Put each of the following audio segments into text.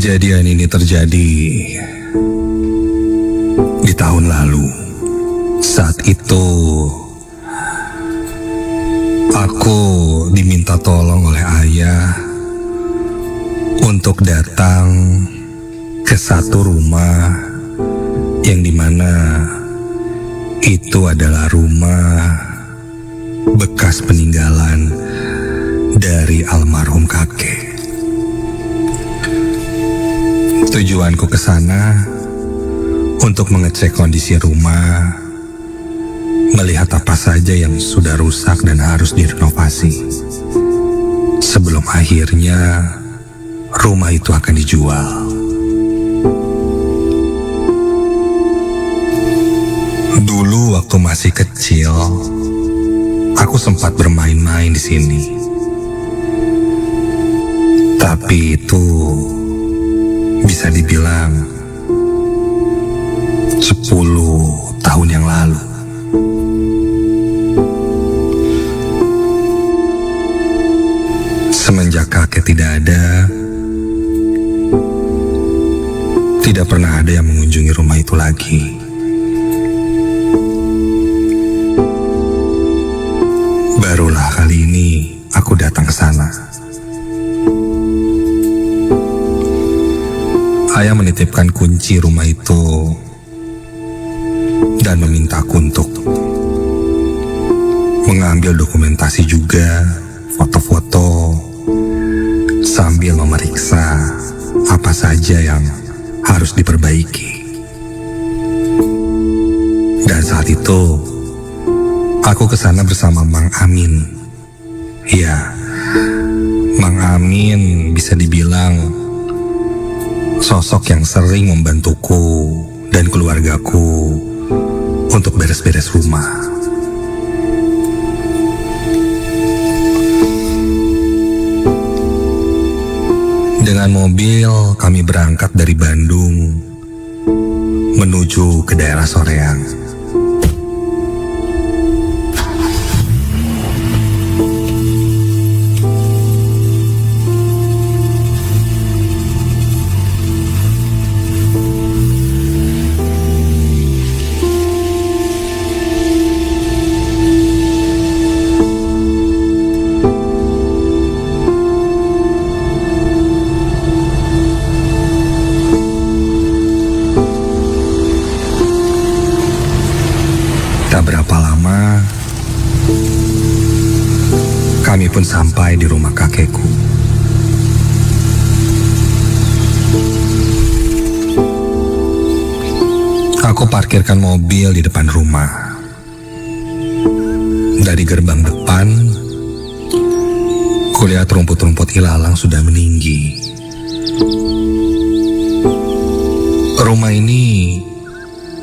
Kejadian ini terjadi di tahun lalu. Saat itu aku diminta tolong oleh ayah untuk datang ke satu rumah yang dimana itu adalah rumah bekas peninggalan dari almarhum kakek. Tujuanku ke sana untuk mengecek kondisi rumah, melihat apa saja yang sudah rusak dan harus direnovasi. Sebelum akhirnya rumah itu akan dijual. Dulu waktu masih kecil, aku sempat bermain-main di sini. Tapi itu bisa dibilang 10 tahun yang lalu. Semenjak kakek tidak ada, tidak pernah ada yang mengunjungi rumah itu lagi. Barulah kali ini aku datang ke sana. Ayah menitipkan kunci rumah itu dan memintaku untuk mengambil dokumentasi juga, foto-foto, sambil memeriksa apa saja yang harus diperbaiki. Dan saat itu aku ke sana bersama Mang Amin. Ya, Mang Amin bisa dibilang sosok yang sering membantuku dan keluargaku untuk beres-beres rumah. Dengan mobil kami berangkat dari Bandung menuju ke daerah Soreang. Tak berapa lama, kami pun sampai di rumah kakekku. Aku parkirkan mobil di depan rumah. Dari gerbang depan, kulihat rumput-rumput ilalang sudah meninggi. Rumah ini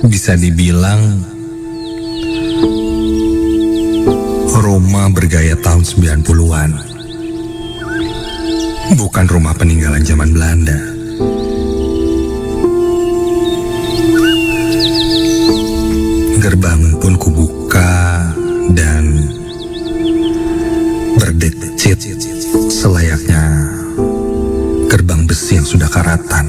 bisa dibilang rumah bergaya tahun 90-an. Bukan rumah peninggalan zaman Belanda. Gerbang pun kubuka dan berdecit selayaknya gerbang besi yang sudah karatan.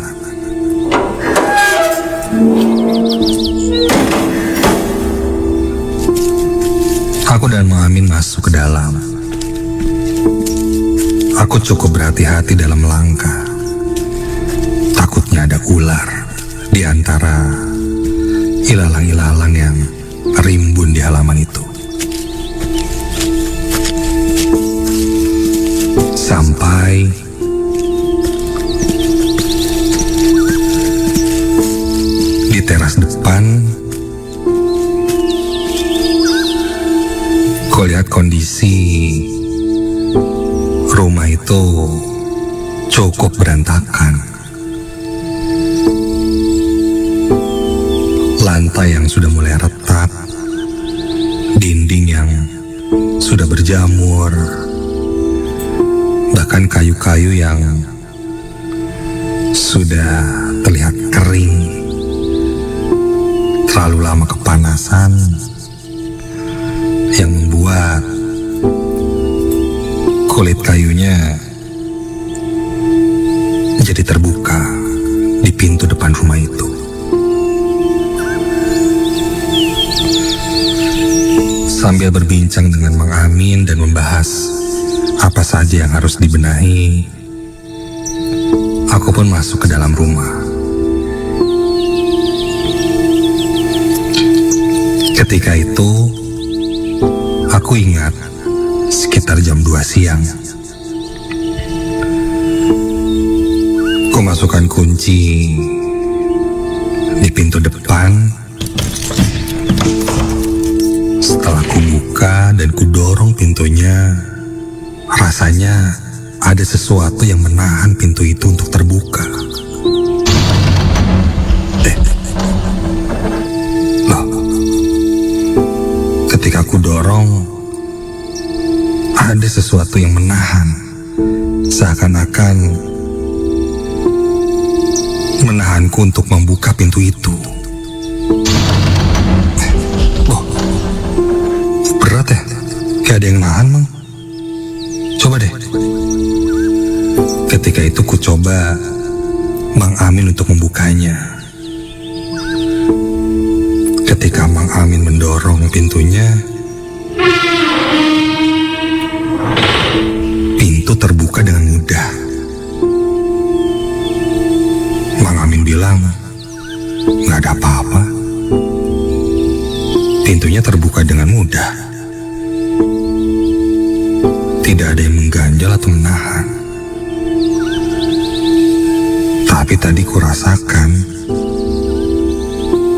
Aku dan Mang Amin masuk ke dalam. Aku cukup berhati-hati dalam melangkah. Takutnya ada ular di antara ilalang-ilalang yang rimbun di halaman itu. Sampai di teras depan, aku lihat kondisi rumah itu cukup berantakan. Lantai yang sudah mulai retak, dinding yang sudah berjamur, bahkan kayu-kayu yang sudah terlihat kering, terlalu lama kepanasan, yang membuat kulit kayunya jadi terbuka. di pintu depan rumah itu. Sambil berbincang dengan Mang Amin dan membahas apa saja yang harus dibenahi, aku pun masuk ke dalam rumah. Ketika itu, aku ingat sekitar jam 2 siang. Ku masukkan kunci di pintu depan. Setelah ku buka dan ku dorong pintunya, rasanya ada sesuatu yang menahan pintu itu untuk terbuka. Loh, ketika ku dorong, ada sesuatu yang menahan, seakan-akan menahanku untuk membuka pintu itu. Berat ya? Kayak ada yang nahan, Mang. Coba deh. Ketika itu ku coba Mang Amin untuk membukanya. Ketika Mang Amin mendorong pintunya, pintu terbuka dengan mudah. Mang Amin bilang, "Nggak ada apa-apa. Pintunya terbuka dengan mudah. Tidak ada yang mengganjal atau menahan." Tapi tadi kurasakan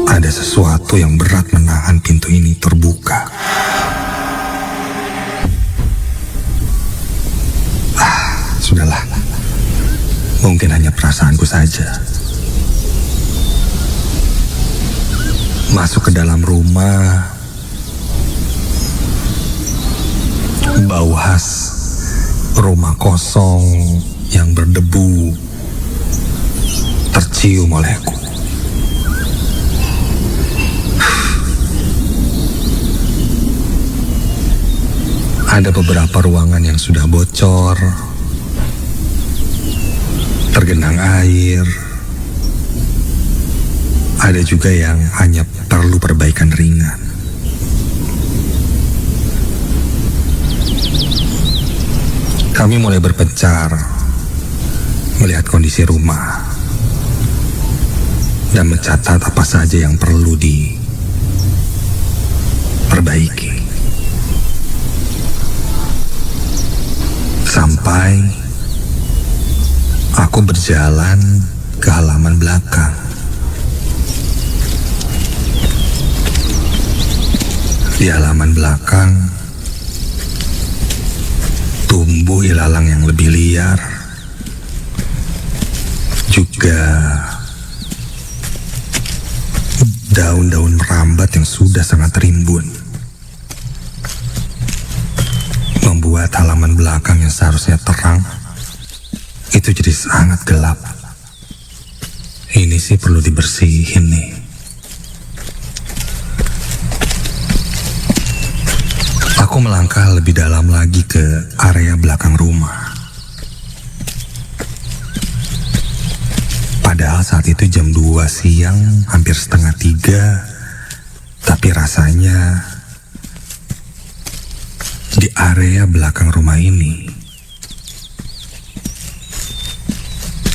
ada sesuatu yang berat menahan pintu ini terbuka. Sudahlah. Mungkin hanya perasaanku saja. Masuk ke dalam rumah, bau khas rumah kosong yang berdebu tercium olehku. Ada beberapa ruangan yang sudah bocor, tergenang air. Ada juga yang hanya perlu perbaikan ringan. Kami mulai berpencar melihat kondisi rumah dan mencatat apa saja yang perlu diperbaiki. Sampai aku berjalan ke halaman belakang. Di halaman belakang tumbuh ilalang yang lebih liar, juga daun-daun merambat yang sudah sangat rimbun, membuat halaman belakang yang seharusnya terang itu jadi sangat gelap. Ini sih perlu dibersihin nih. Aku melangkah lebih dalam lagi ke area belakang rumah. Padahal saat itu jam 2 siang, hampir setengah 3. Tapi rasanya di area belakang rumah ini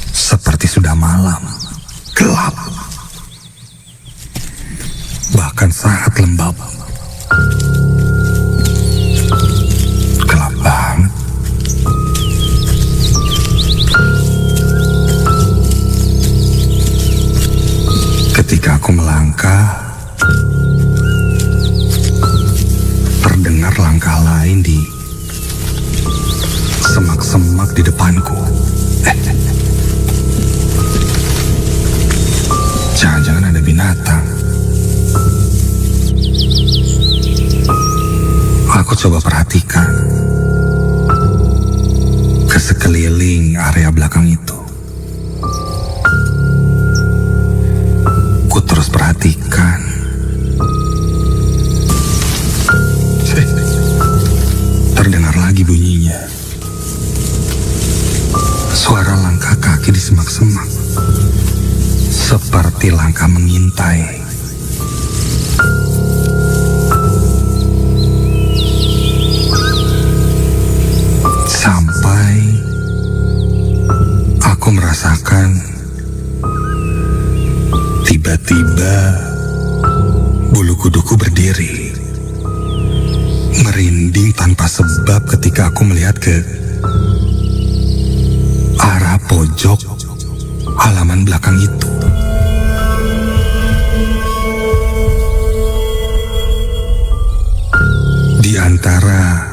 seperti sudah malam, gelap, bahkan sangat lembab. Gelap banget. Ketika aku melangkah, terdengar langkah lain di semak-semak di depanku. Jangan-jangan ada binatang. Aku coba perhatikan ke sekeliling area belakang itu. Ku terus perhatikan. Terdengar lagi bunyinya. Suara langkah kaki di semak-semak. seperti langkah mengintai. Sampai aku merasakan tiba-tiba bulu kuduku berdiri, merinding tanpa sebab ketika aku melihat ke arah pojok halaman belakang itu. Di antara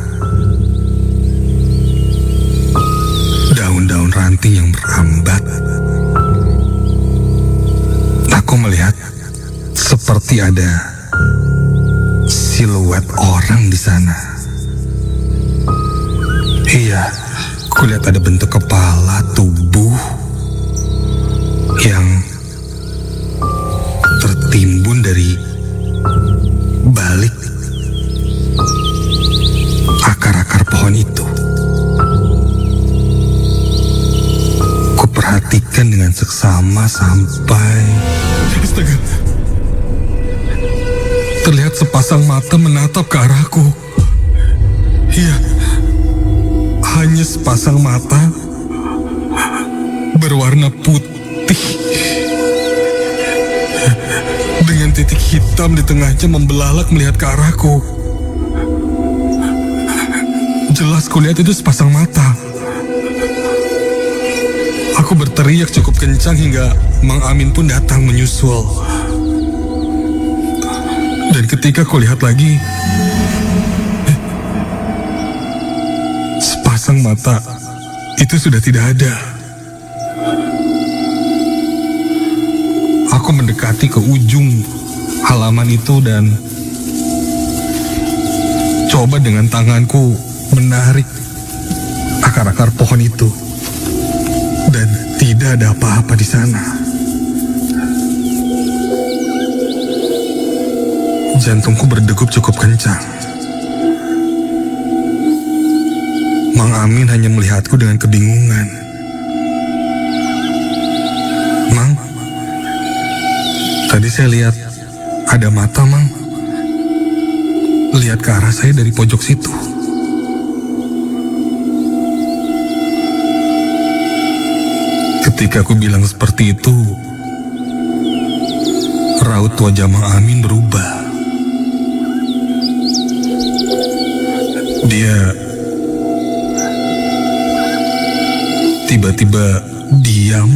daun-daun ranting yang merambat, aku melihat seperti ada siluet orang di sana. Iya, kulihat ada bentuk kepala, tubuh yang tertimbun dari balik akar-akar pohon itu. Kuperhatikan dengan seksama sampai astaga, terlihat sepasang mata menatap ke arahku. Iya, hanya sepasang mata berwarna putih dengan titik hitam di tengahnya membelalak melihat ke arahku. Jelas kulihat itu sepasang mata. Aku berteriak cukup kencang hingga Mang Amin pun datang menyusul. Dan ketika kulihat lagi, sepasang mata itu sudah tidak ada. Aku mendekati ke ujung halaman itu dan coba dengan tanganku menarik akar-akar pohon itu. Dan tidak ada apa-apa di sana. Jantungku berdegup cukup kencang. Mang Amin hanya melihatku dengan kebingungan. Mang, tadi saya lihat ada mata, Mang. Lihat ke arah saya dari pojok situ. Ketika aku bilang seperti itu, raut wajah Mang Amin berubah. Dia tiba-tiba diam,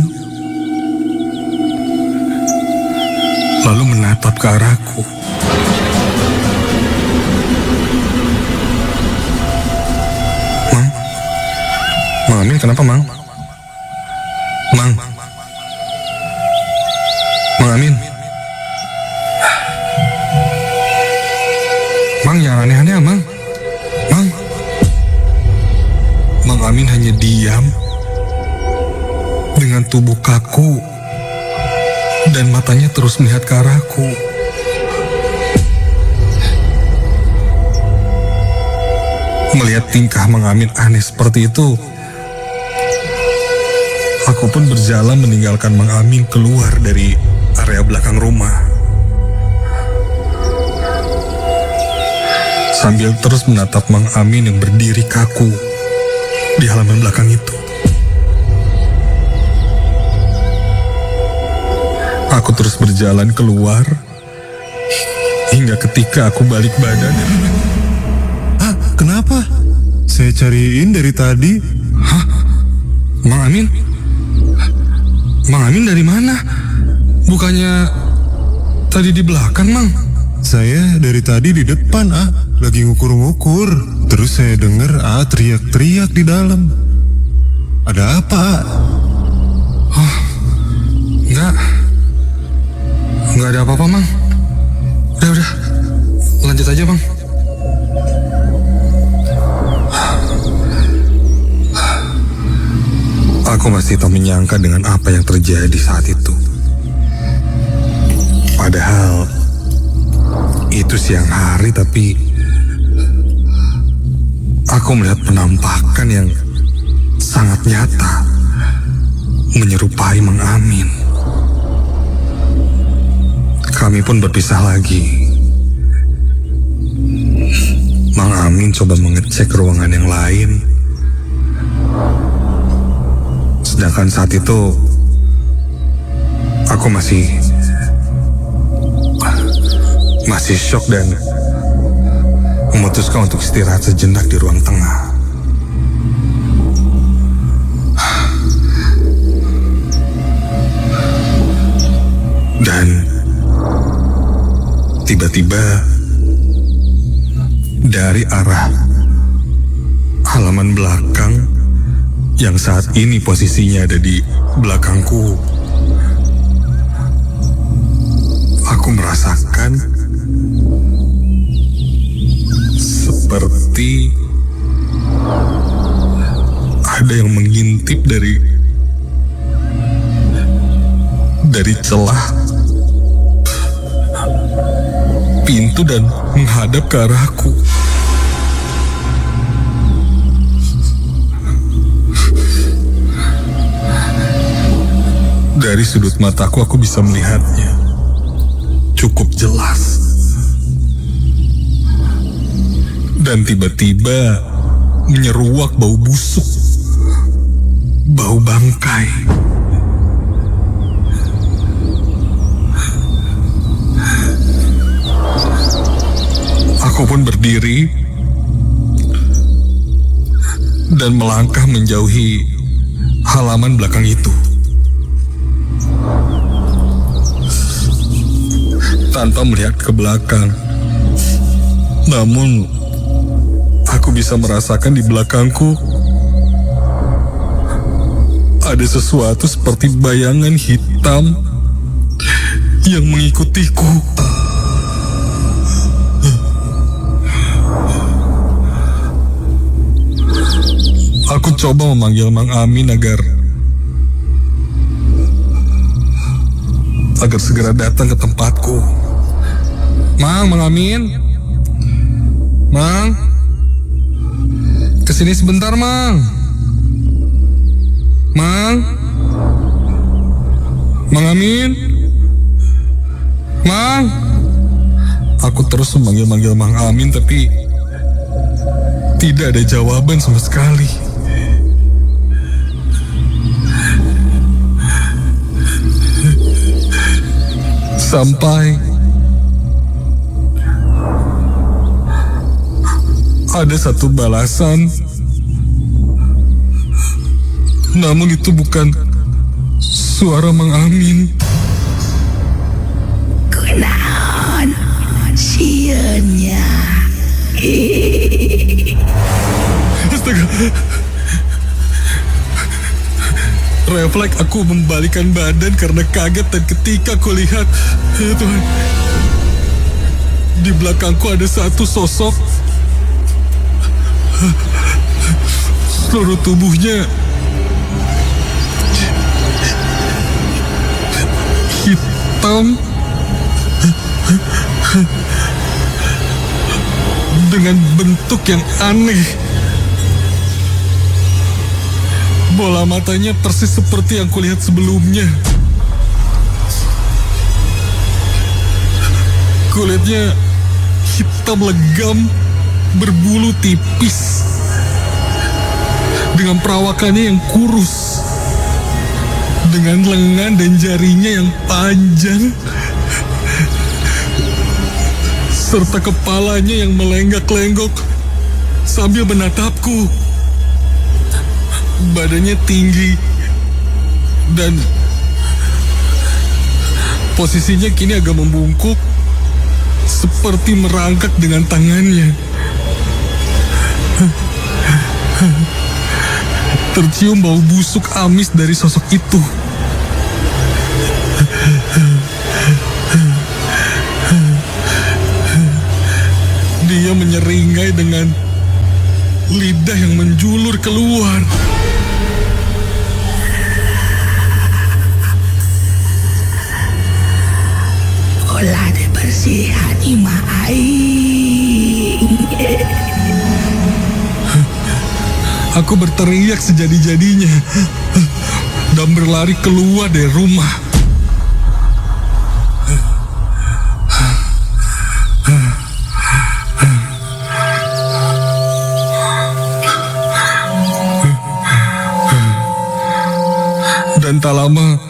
lalu menatap ke arahku. Mang Amin, kenapa, Mang? Mang Amin. Mang, jangan aneh-aneh, Mang. Mang Amin hanya diam dengan tubuh kaku dan matanya terus melihat ke arahku. Melihat tingkah Mang Amin aneh seperti itu, aku pun berjalan meninggalkan Mang Amin keluar dari area belakang rumah. Sambil terus menatap Mang Amin yang berdiri kaku di halaman belakang itu. Aku terus berjalan keluar hingga ketika aku balik badan. Hah, kenapa? Saya cariin dari tadi. Hah? Mang Amin? Mang Amin dari mana? Bukannya tadi di belakang, Mang? Saya dari tadi di depan, lagi ngukur-ngukur. Terus saya dengar teriak-teriak di dalam. Ada apa, Oh, enggak ada apa-apa, Mang. Udah, lanjut aja, Mang. Aku masih tak menyangka dengan apa yang terjadi saat itu. Padahal itu siang hari, tapi aku melihat penampakan yang sangat nyata menyerupai Mang Amin. Kami pun berpisah lagi. Mang Amin coba mengecek ruangan yang lain. Sedangkan saat itu aku masih syok dan memutuskan untuk istirahat sejenak di ruang tengah. Dan tiba-tiba dari arah halaman belakang yang saat ini posisinya ada di belakangku, aku merasakan seperti ada yang mengintip dari celah pintu dan menghadap ke arahku. Dari sudut mataku aku bisa melihatnya cukup jelas. Dan tiba-tiba menyeruak bau busuk, bau bangkai. Aku pun berdiri dan melangkah menjauhi halaman belakang itu. Tanpa melihat ke belakang. Namun, aku bisa merasakan di belakangku ada sesuatu seperti bayangan hitam yang mengikutiku. Aku coba memanggil Mang Amin agar segera datang ke tempatku. Mang Amin. Mang, kesini sebentar, Mang. Mang Amin. Mang. Aku terus memanggil Mang Amin tapi tidak ada jawaban sama sekali. Sampai ada satu balasan, namun itu bukan suara Mang Amin. Kunaon sieunnya? Astaga. Refleks aku membalikkan badan karena kaget dan ketika aku lihat, ya Tuhan, di belakangku ada satu sosok. Seluruh tubuhnya hitam dengan bentuk yang aneh. Bola matanya persis seperti yang kulihat sebelumnya. Kulitnya hitam legam, berbulu tipis, dengan perawakannya yang kurus, dengan lengan dan jarinya yang panjang, serta kepalanya yang melenggak-lenggok sambil menatapku. Badannya tinggi dan posisinya kini agak membungkuk, seperti merangkak dengan tangannya. Tercium bau busuk amis dari sosok itu. Dia menyeringai dengan lidah yang menjulur keluar. Ulah dibersihan imah aing. Aku berteriak sejadi-jadinya dan berlari keluar dari rumah. Dan tak lama,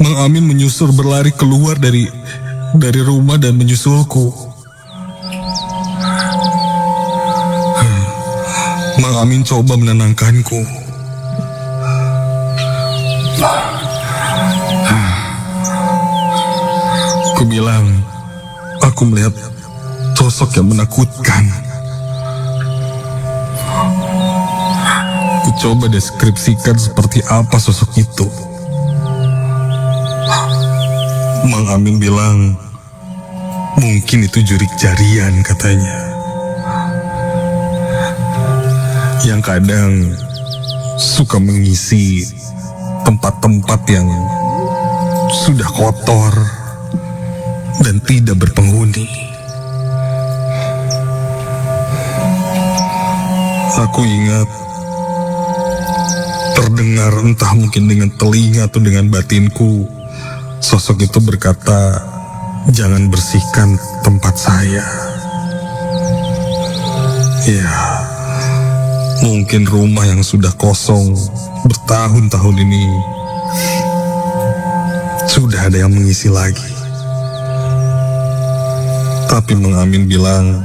Mang Amin menyusul berlari keluar dari rumah dan menyusulku. Mang Amin coba menenangkanku. Aku bilang, aku melihat sosok yang menakutkan. Ku coba deskripsikan seperti apa sosok itu. Mang Amin bilang, mungkin itu jurik jarian katanya. Yang kadang suka mengisi tempat-tempat yang sudah kotor dan tidak berpenghuni. Aku ingat terdengar entah mungkin dengan telinga atau dengan batinku, sosok itu berkata, jangan bersihkan tempat saya. Ya, mungkin rumah yang sudah kosong bertahun-tahun ini sudah ada yang mengisi lagi. Tapi Mang Amin bilang,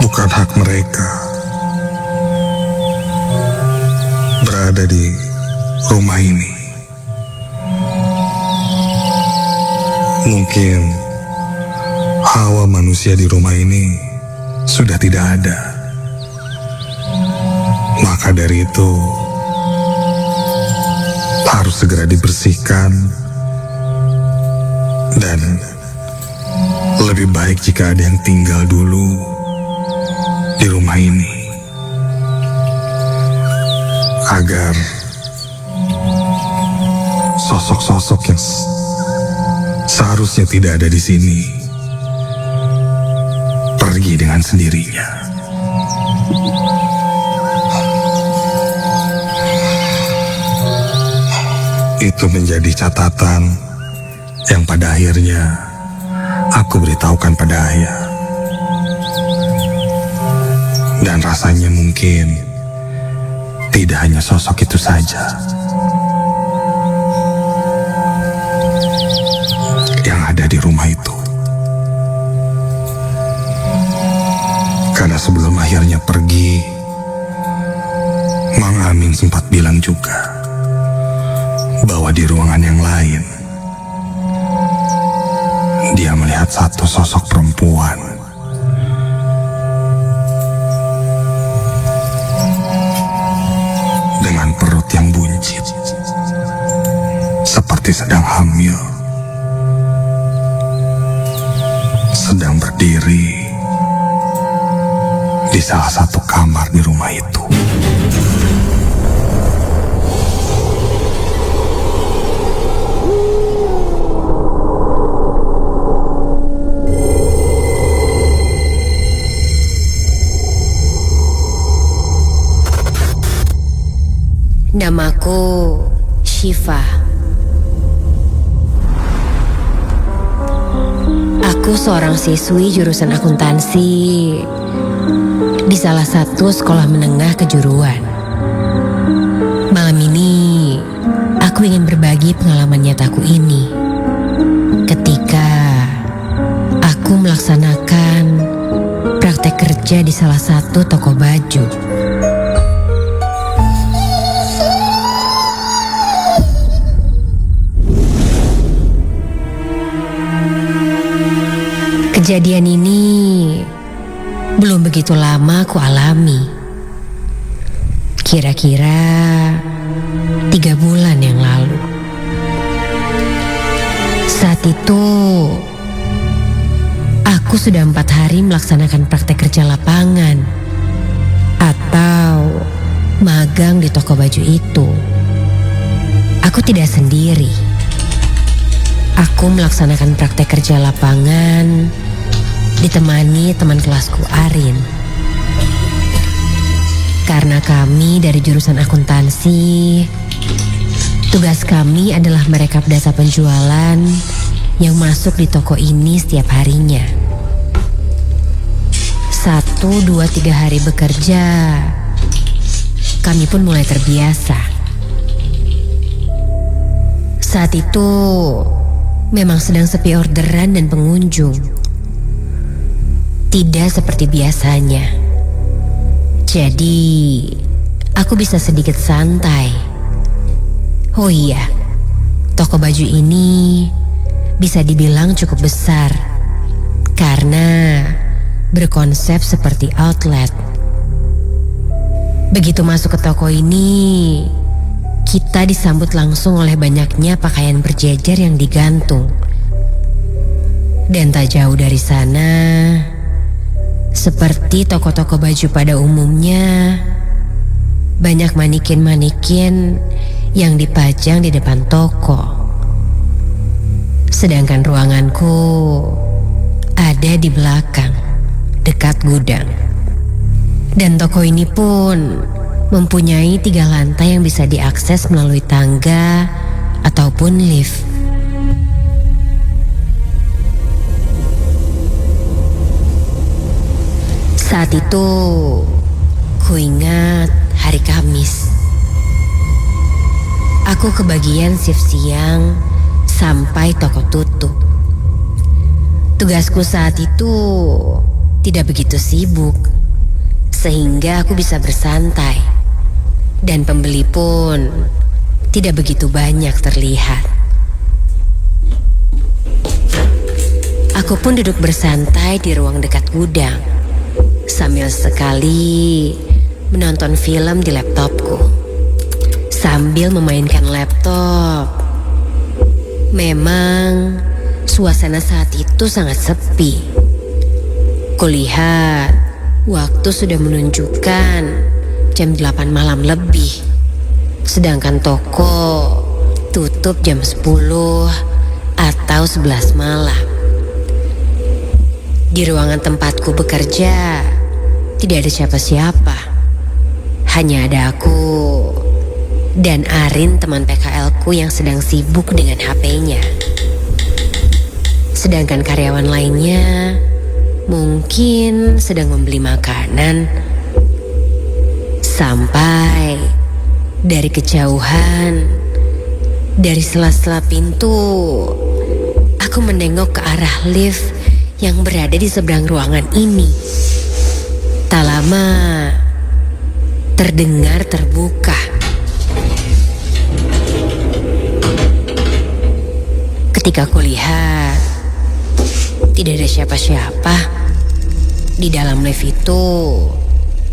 bukan hak mereka berada di rumah ini. Mungkin hawa manusia di rumah ini sudah tidak ada. Maka dari itu harus segera dibersihkan, dan lebih baik jika ada yang tinggal dulu di rumah ini, agar sosok-sosok yang seharusnya tidak ada di sini pergi dengan sendirinya. Itu menjadi catatan yang pada akhirnya aku beritahukan pada ayah. Dan rasanya mungkin tidak hanya sosok itu saja yang ada di rumah itu. Karena sebelum akhirnya pergi, Mang Amin sempat bilang juga bahwa di ruangan yang lain dia melihat satu sosok perempuan dengan perut yang buncit, seperti sedang hamil, sedang berdiri di salah satu kamar di rumah itu. Namaku Syifa. Aku seorang siswi jurusan akuntansi di salah satu sekolah menengah kejuruan. Malam ini aku ingin berbagi pengalaman nyataku ini ketika aku melaksanakan praktek kerja di salah satu toko baju. Kejadian ini belum begitu lama aku alami. Kira-kira 3 bulan yang lalu. Saat itu, aku sudah 4 hari melaksanakan praktek kerja lapangan atau magang di toko baju itu. Aku tidak sendiri. Aku melaksanakan praktek kerja lapangan ditemani teman kelasku Arin. Karena kami dari jurusan akuntansi, tugas kami adalah merekap data penjualan yang masuk di toko ini setiap harinya. 1, 2, 3 hari bekerja, kami pun mulai terbiasa. Saat itu memang sedang sepi orderan dan pengunjung. Tidak seperti biasanya. Jadi aku bisa sedikit santai. Oh iya, toko baju ini bisa dibilang cukup besar karena berkonsep seperti outlet. Begitu masuk ke toko ini, kita disambut langsung oleh banyaknya pakaian berjejer yang digantung. Dan tak jauh dari sana, seperti toko-toko baju pada umumnya, banyak manikin-manikin yang dipajang di depan toko. Sedangkan ruanganku ada di belakang, dekat gudang. Dan toko ini pun mempunyai 3 lantai yang bisa diakses melalui tangga ataupun lift. Saat itu, ku ingat hari Kamis. Aku kebagian shift siang sampai toko tutup. Tugasku saat itu tidak begitu sibuk, sehingga aku bisa bersantai. Dan pembeli pun tidak begitu banyak terlihat. Aku pun duduk bersantai di ruang dekat gudang, sambil sekali menonton film di laptopku, sambil memainkan laptop. Memang suasana saat itu sangat sepi. Kulihat waktu sudah menunjukkan jam 8 malam lebih, sedangkan toko tutup jam 10 atau 11 malam. Di ruangan tempatku bekerja tidak ada siapa-siapa. Hanya ada aku dan Arin, teman PKL-ku yang sedang sibuk dengan HP-nya. Sedangkan karyawan lainnya mungkin sedang membeli makanan. Sampai dari kejauhan, dari sela-sela pintu, aku menengok ke arah lift yang berada di seberang ruangan ini. Tak lama terdengar terbuka. Ketika aku lihat, tidak ada siapa-siapa. Di dalam lift itu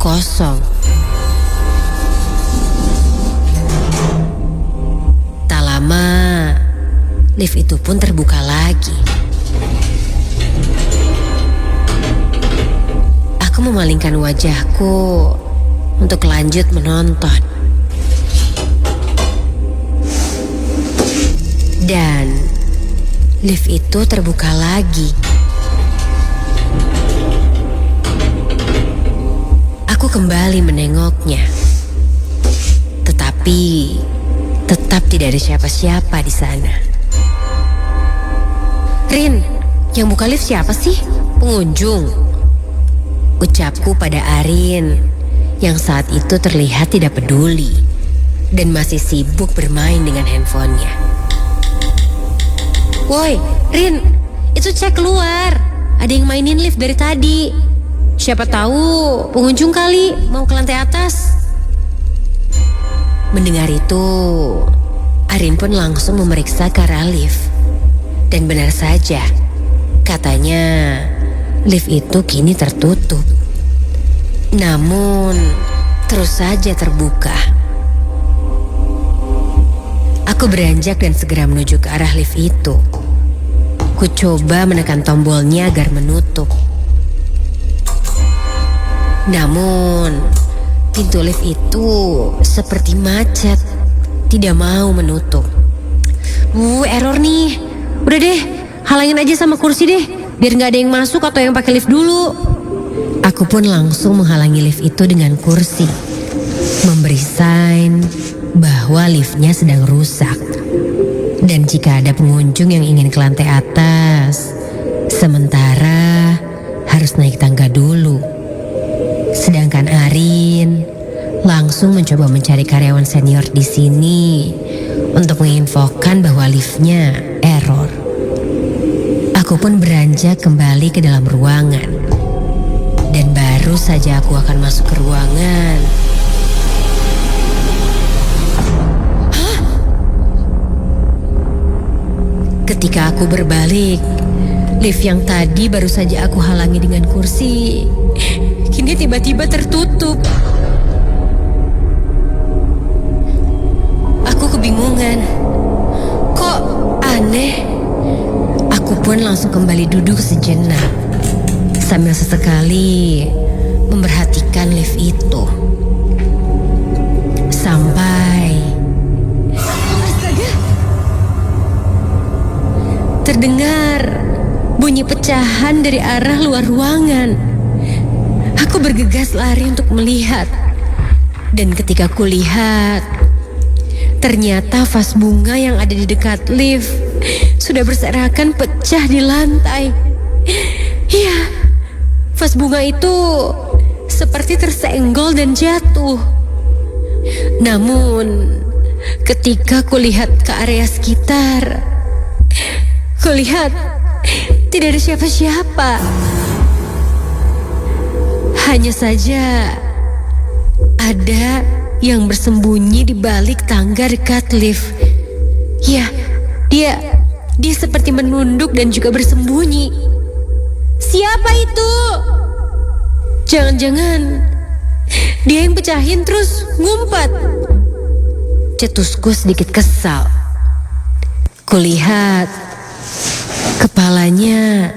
kosong. Tak lama, lift itu pun terbuka lagi. Aku memalingkan wajahku untuk lanjut menonton. Dan lift itu terbuka lagi. Aku kembali menengoknya. Tetapi tetap tidak ada siapa-siapa di sana. Rin, yang buka lift siapa sih? Pengunjung. Ucapku pada Arin yang saat itu terlihat tidak peduli dan masih sibuk bermain dengan handphonenya. Woi, Rin, itu cek keluar. Ada yang mainin lift dari tadi. Siapa tahu pengunjung kali mau ke lantai atas. Mendengar itu, Arin pun langsung memeriksa ke arah lift. Dan benar saja, katanya lift itu kini tertutup. Namun, terus saja terbuka. Aku beranjak dan segera menuju ke arah lift itu. Ku coba menekan tombolnya agar menutup. Namun, pintu lift itu seperti macet, tidak mau menutup. Error nih. Udah deh, halangin aja sama kursi deh, biar gak ada yang masuk atau yang pakai lift dulu. Aku pun langsung menghalangi lift itu dengan kursi, memberi sign bahwa liftnya sedang rusak. Dan jika ada pengunjung yang ingin ke lantai atas, sementara harus naik tangga dulu. Sedangkan Arin langsung mencoba mencari karyawan senior di sini untuk menginfokan bahwa liftnya error. Aku pun beranjak kembali ke dalam ruangan. Dan baru saja aku akan masuk ke ruangan. Hah? Ketika aku berbalik, lift yang tadi baru saja aku halangi dengan kursi, kini tiba-tiba tertutup. Aku kebingungan. Kok aneh? Aku pun langsung kembali duduk sejenak, sambil sesekali memperhatikan lift itu. Sampai astaga, terdengar bunyi pecahan dari arah luar ruangan. Aku bergegas lari untuk melihat. Dan ketika kulihat, ternyata vas bunga yang ada di dekat lift sudah berserakan pecah di lantai. Iya, vas bunga itu seperti tersenggol dan jatuh. Namun, ketika kulihat ke area sekitar, kulihat tidak ada siapa-siapa. Hanya saja ada yang bersembunyi di balik tangga dekat lift. Ya, dia seperti menunduk dan juga bersembunyi. Siapa itu? Jangan-jangan dia yang pecahin terus ngumpet. Cetusku sedikit kesal. Kulihat kepalanya,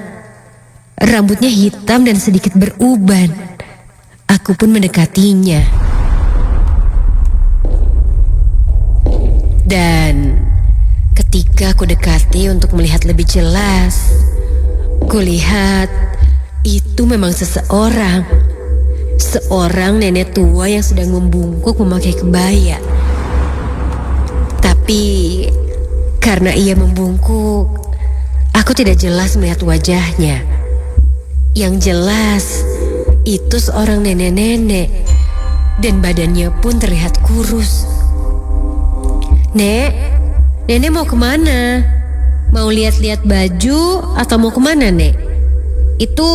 rambutnya hitam dan sedikit beruban. Aku pun mendekatinya. Dan ketika aku dekati untuk melihat lebih jelas, kulihat itu memang seseorang. Seorang nenek tua yang sedang membungkuk memakai kebaya. Tapi karena ia membungkuk, aku tidak jelas melihat wajahnya. Yang jelas itu seorang nenek-nenek, dan badannya pun terlihat kurus. Nenek mau kemana? Mau lihat-lihat baju atau mau kemana, Nek? Itu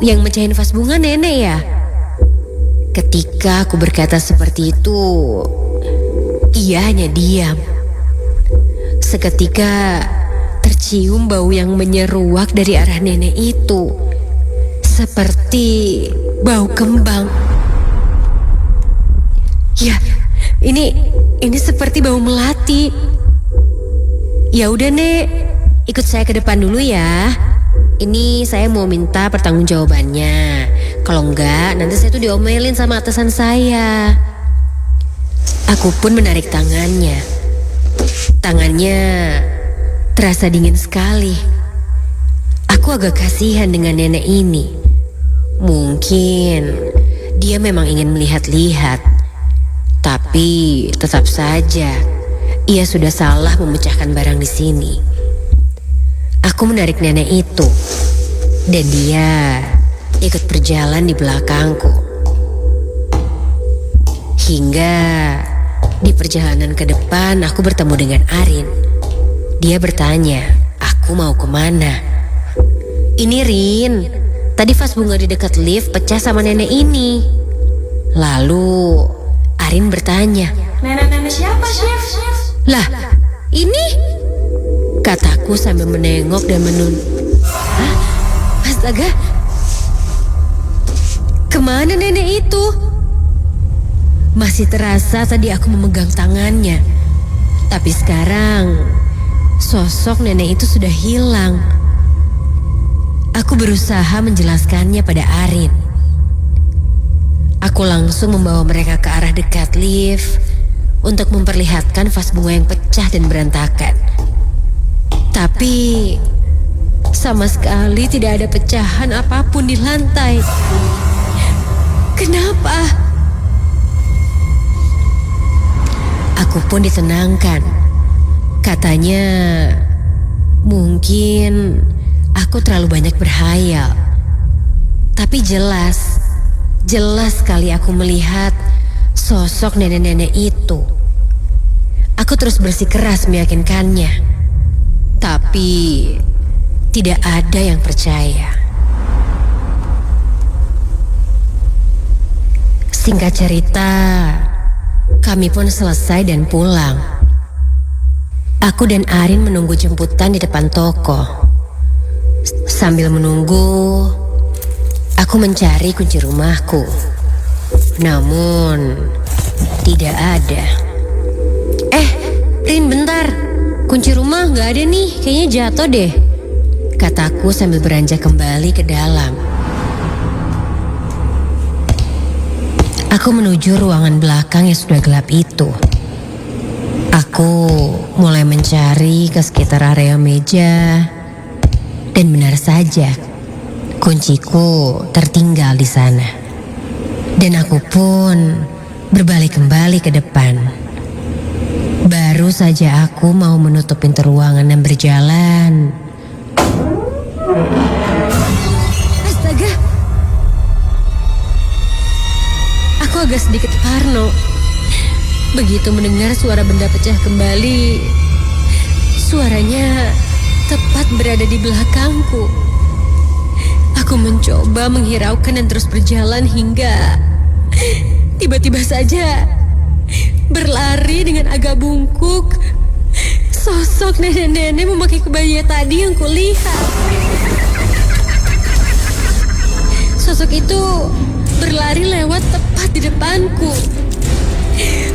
yang mecahin vas bunga nenek ya? Ketika aku berkata seperti itu, ia hanya diam. Seketika tercium bau yang menyeruak dari arah nenek itu, seperti bau kembang. Ya, ini seperti bau melati. Ya udah, Nek, ikut saya ke depan dulu ya. Ini saya mau minta pertanggungjawabannya. Kalau enggak, nanti saya tuh diomelin sama atasan saya. Aku pun menarik tangannya. Tangannya terasa dingin sekali. Aku agak kasihan dengan nenek ini. Mungkin dia memang ingin melihat-lihat. Tapi tetap saja ia sudah salah memecahkan barang di sini. Aku menarik nenek itu, dan dia ikut berjalan di belakangku. Hingga di perjalanan ke depan aku bertemu dengan Arin. Dia bertanya, aku mau kemana? Ini Rin, tadi vas bunga di dekat lift pecah sama nenek ini. Lalu Arin bertanya, Nenek-nenek siapa, Chef? lah ini? Kataku sambil menengok dan Hah? Astaga, kemana nenek itu? Masih terasa tadi aku memegang tangannya. Tapi sekarang sosok nenek itu sudah hilang. Aku berusaha menjelaskannya pada Arin. Aku langsung membawa mereka ke arah dekat lift untuk memperlihatkan vas bunga yang pecah dan berantakan. Tapi sama sekali tidak ada pecahan apapun di lantai. Kenapa? Aku pun ditenangkan. Katanya mungkin aku terlalu banyak berhayal. Tapi jelas sekali aku melihat sosok nenek-nenek itu. Aku terus bersikeras meyakinkannya. Tapi tidak ada yang percaya. Singkat cerita, kami pun selesai dan pulang. Aku dan Arin menunggu jemputan di depan toko. Sambil menunggu, aku mencari kunci rumahku. Namun, tidak ada. Rin, bentar. Kunci rumah gak ada nih, kayaknya jatuh deh. Kataku sambil beranjak kembali ke dalam. Aku menuju ruangan belakang yang sudah gelap itu. Aku mulai mencari ke sekitar area meja. Dan benar saja, kunciku tertinggal di sana. Dan aku pun berbalik kembali ke depan. Baru saja aku mau menutup pintu ruangan dan berjalan. Astaga! Aku agak sedikit parno. Begitu mendengar suara benda pecah kembali, suaranya tepat berada di belakangku. Aku mencoba menghiraukan dan terus berjalan hingga tiba-tiba saja berlari dengan agak bungkuk. Sosok nenek-nenek memakai kebaya tadi yang kulihat. Sosok itu berlari lewat tepat di depanku.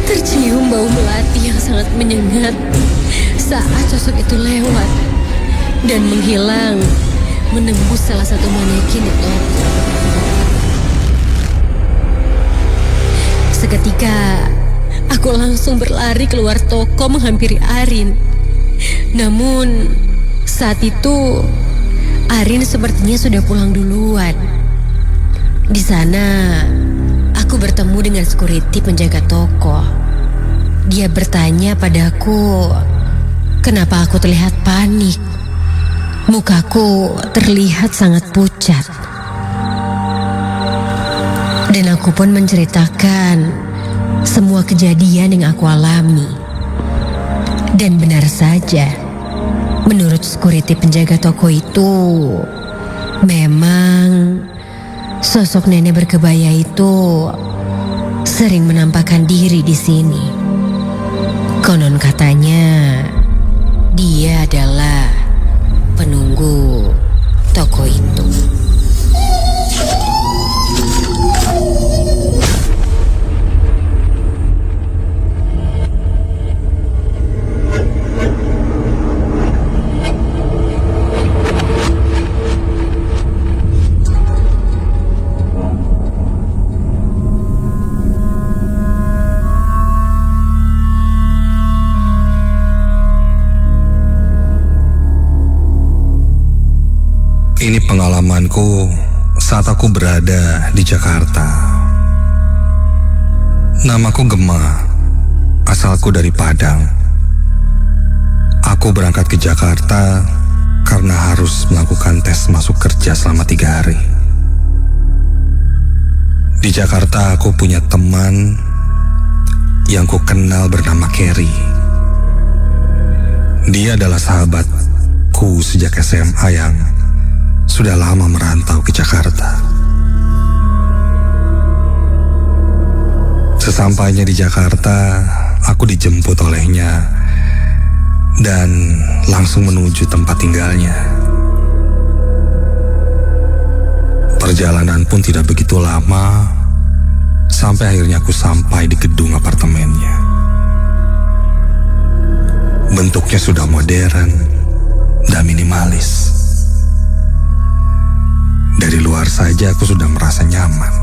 Tercium bau melati yang sangat menyengat saat sosok itu lewat dan menghilang menembus salah satu manekin di toko. Seketika aku langsung berlari keluar toko menghampiri Arin. Namun saat itu Arin sepertinya sudah pulang duluan. Di sana aku bertemu dengan security penjaga toko. Dia bertanya padaku, kenapa aku terlihat panik. Mukaku terlihat sangat pucat. Dan aku pun menceritakan semua kejadian yang aku alami. Dan benar saja, menurut security penjaga toko itu, memang sosok nenek berkebaya itu sering menampakkan diri di sini. Konon katanya, dia adalah penunggu toko itu. Ini pengalamanku saat aku berada di Jakarta. Namaku Gema, asalku dari Padang. Aku berangkat ke Jakarta karena harus melakukan tes masuk kerja selama 3 hari. Di Jakarta aku punya teman yang ku kenal bernama Kerry. Dia adalah sahabatku sejak SMA yang sudah lama merantau ke Jakarta. Sesampainya di Jakarta, aku dijemput olehnya dan langsung menuju tempat tinggalnya. Perjalanan pun tidak begitu lama, sampai akhirnya aku sampai di gedung apartemennya. Bentuknya sudah modern dan minimalis. Dari luar saja aku sudah merasa nyaman.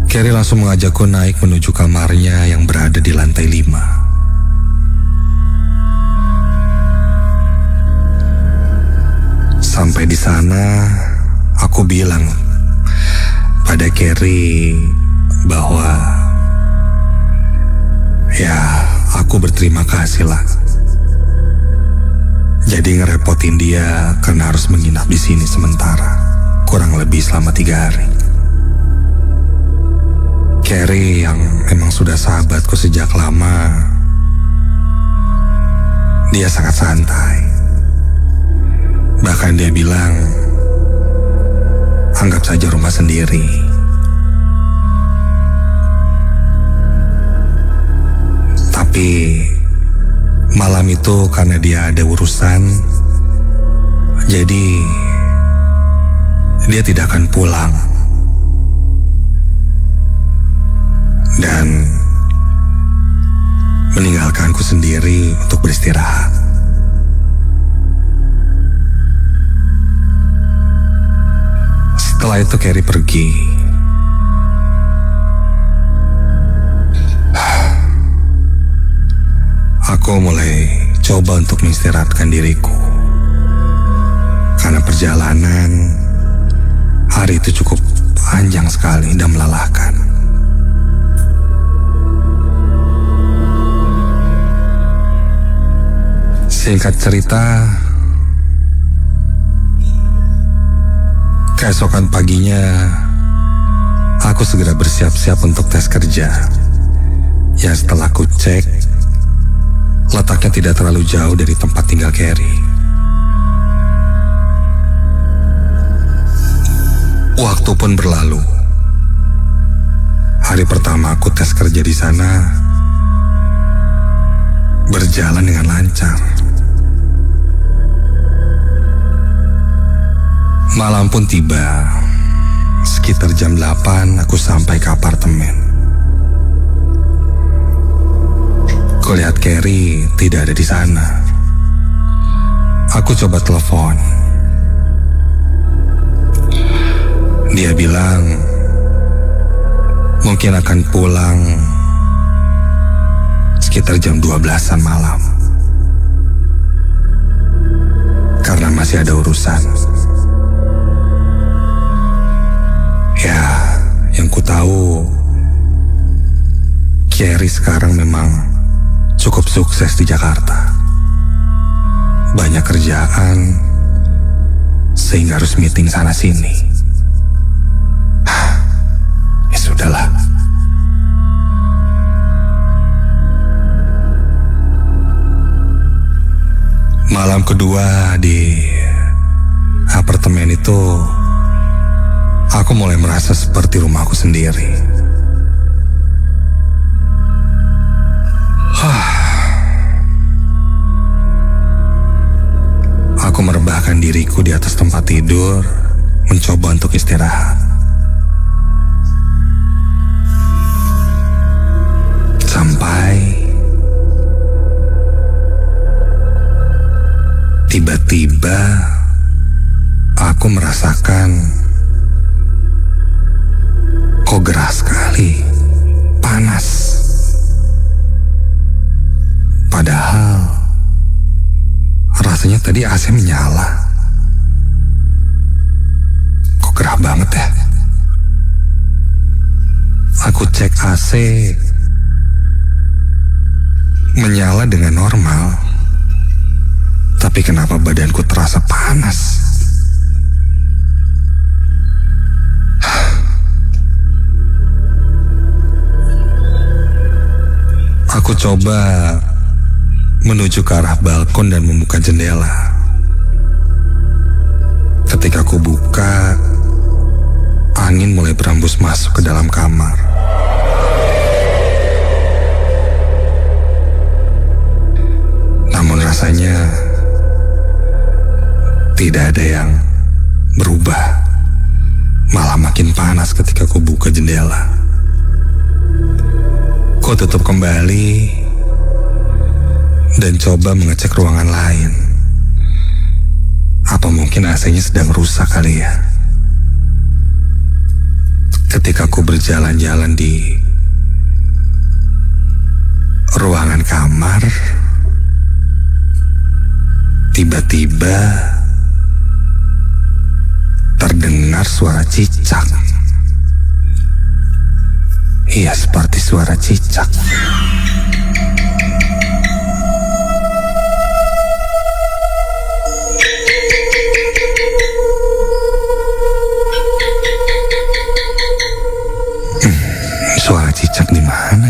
Kerry langsung mengajakku naik menuju kamarnya yang berada di lantai 5. Sampai di sana, aku bilang pada Kerry bahwa ya, aku berterima kasih lah. Jadi ngerepotin dia karena harus menginap di sini sementara, kurang lebih selama 3 hari. Kerry yang memang sudah sahabatku sejak lama. Dia sangat santai. Bahkan dia bilang, anggap saja rumah sendiri. Tapi malam itu karena dia ada urusan, jadi dia tidak akan pulang. Dan meninggalkanku sendiri untuk beristirahat. Setelah itu Carrie pergi. Aku mulai coba untuk mengistirahatkan diriku. Karena perjalanan hari itu cukup panjang sekali dan melelahkan. Singkat cerita, keesokan paginya aku segera bersiap-siap untuk tes kerja. Yang setelah ku cek, letaknya tidak terlalu jauh dari tempat tinggal Carrie. Waktu pun berlalu. Hari pertama aku tes kerja di sana berjalan dengan lancar. Malam pun tiba. Sekitar jam 8 aku sampai ke apartemen. Kulihat Carrie tidak ada di sana. Aku coba telepon. Dia bilang mungkin akan pulang sekitar jam 12-an malam. Karena masih ada urusan. Ya, yang ku tahu, Carrie sekarang memang cukup sukses di Jakarta. Banyak kerjaan, sehingga harus meeting sana-sini. Ya sudahlah. Malam kedua di apartemen itu, aku mulai merasa seperti rumahku sendiri. Aku merebahkan diriku di atas tempat tidur, mencoba untuk istirahat. Sampai tiba-tiba aku merasakan kok gerah sekali, panas. Padahal rasanya tadi AC menyala. Kok gerah banget ya? Aku cek AC menyala dengan normal. Tapi kenapa badanku terasa panas? Aku coba menuju ke arah balkon dan membuka jendela. Ketika aku buka, angin mulai berembus masuk ke dalam kamar. Namun rasanya tidak ada yang berubah. Malah makin panas ketika aku buka jendela. Ku tutup kembali dan coba mengecek ruangan lain. Apa mungkin AC-nya sedang rusak kali ya? Ketika aku berjalan-jalan di ruangan kamar, tiba-tiba terdengar suara cicak. Iya, seperti suara cicak. Suara cicak di mana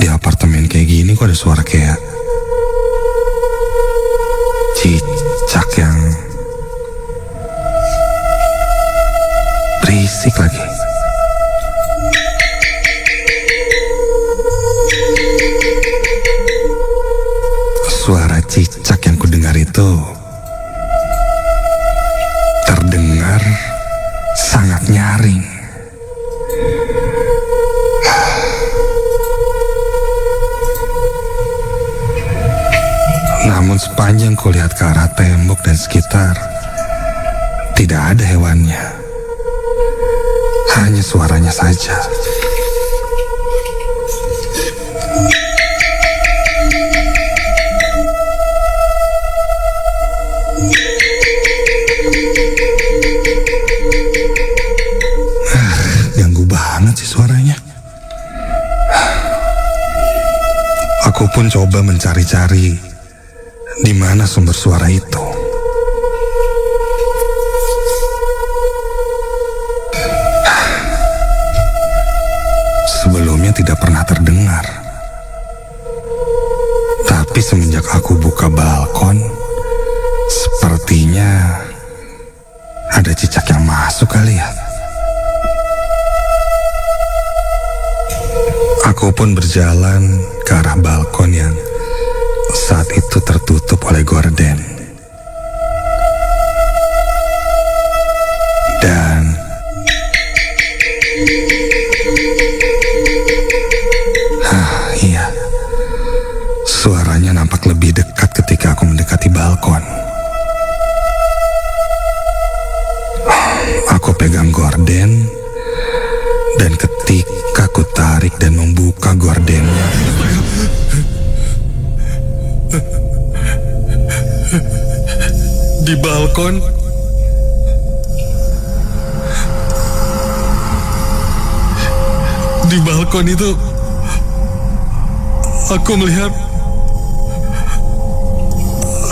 Di apartemen kayak gini kok ada suara kayak cicak yang berisik lagi. Suara cicak yang kudengar itu terdengar sangat nyaring. Namun sepanjang kulihat ke arah tembok dan sekitar, tidak ada hewannya. Hanya suaranya saja. Ganggu banget sih suaranya. Aku pun coba mencari-cari di mana sumber suara itu. Sebelumnya tidak pernah terdengar. Tapi semenjak aku buka balkon, sepertinya ada cicak yang masuk kali ya. Aku pun berjalan ke arah balkon yang saat itu tertutup oleh gorden. Dan iya, suaranya nampak lebih dekat ketika aku mendekati balkon. Aku pegang gorden, dan ketika ku tarik dan membuka gordennya, di balkon itu aku melihat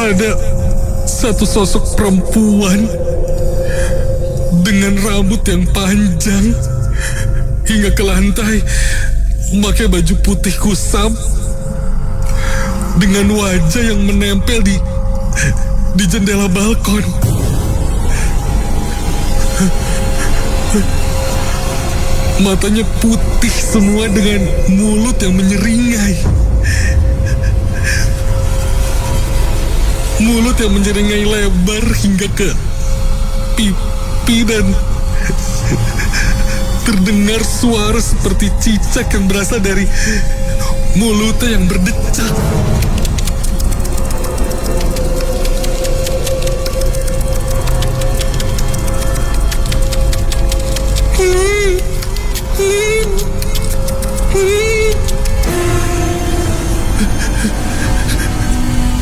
ada satu sosok perempuan dengan rambut yang panjang hingga ke lantai, memakai baju putih kusam dengan wajah yang menempel di jendela balkon. Matanya putih semua dengan mulut yang menyeringai. Mulut yang menyeringai lebar hingga ke pipi, dan terdengar suara seperti cicak yang berasal dari mulutnya yang berdecak.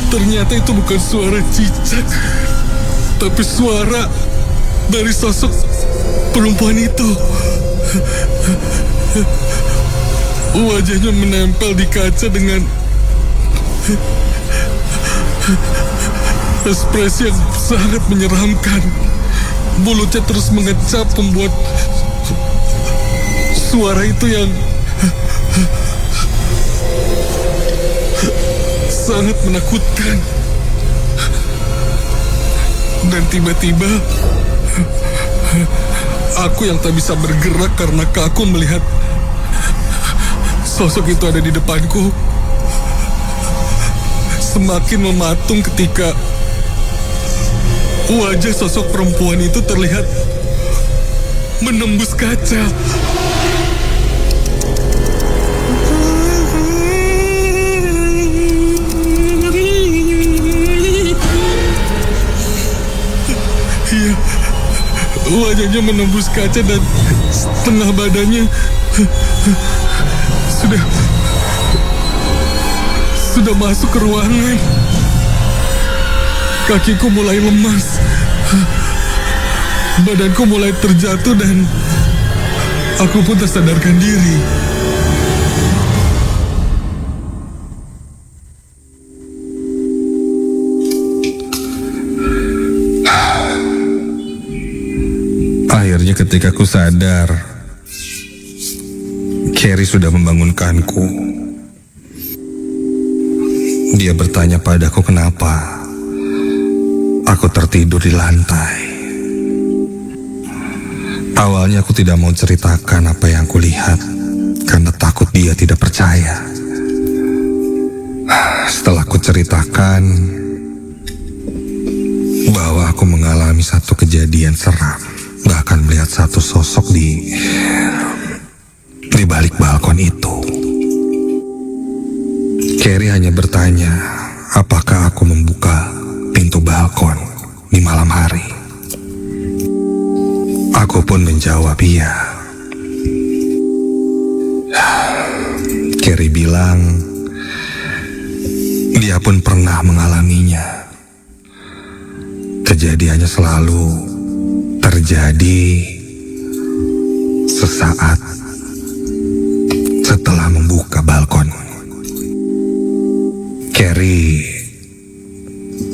Ternyata itu bukan suara cicak, tapi suara dari sosok perempuan itu. Wajahnya menempel di kaca dengan ekspresi yang sangat menyeramkan. Mulutnya terus mengecap, membuat suara itu yang sangat menakutkan. Dan tiba-tiba aku yang tak bisa bergerak karena kaku melihat sosok itu ada di depanku, semakin mematung ketika wajah sosok perempuan itu terlihat menembus kaca. Iya, wajahnya menembus kaca dan setengah badannya sudah masuk ke ruangan. Kakiku mulai lemas, badanku mulai terjatuh, dan aku pun tersadarkan diri. Akhirnya ketika ku sadar, Carrie sudah membangunkanku. Dia bertanya padaku kenapa aku tertidur di lantai. Awalnya aku tidak mau ceritakan apa yang kulihat karena takut dia tidak percaya. Setelah ku ceritakan bahwa aku mengalami satu kejadian seram, bahkan melihat satu sosok di balik balkon itu. Carrie hanya bertanya apakah aku membuka pintu balkon di malam hari. Aku pun menjawab iya. Carrie bilang dia pun pernah mengalaminya. Kejadiannya selalu terjadi sesaat setelah membuka balkon. Carrie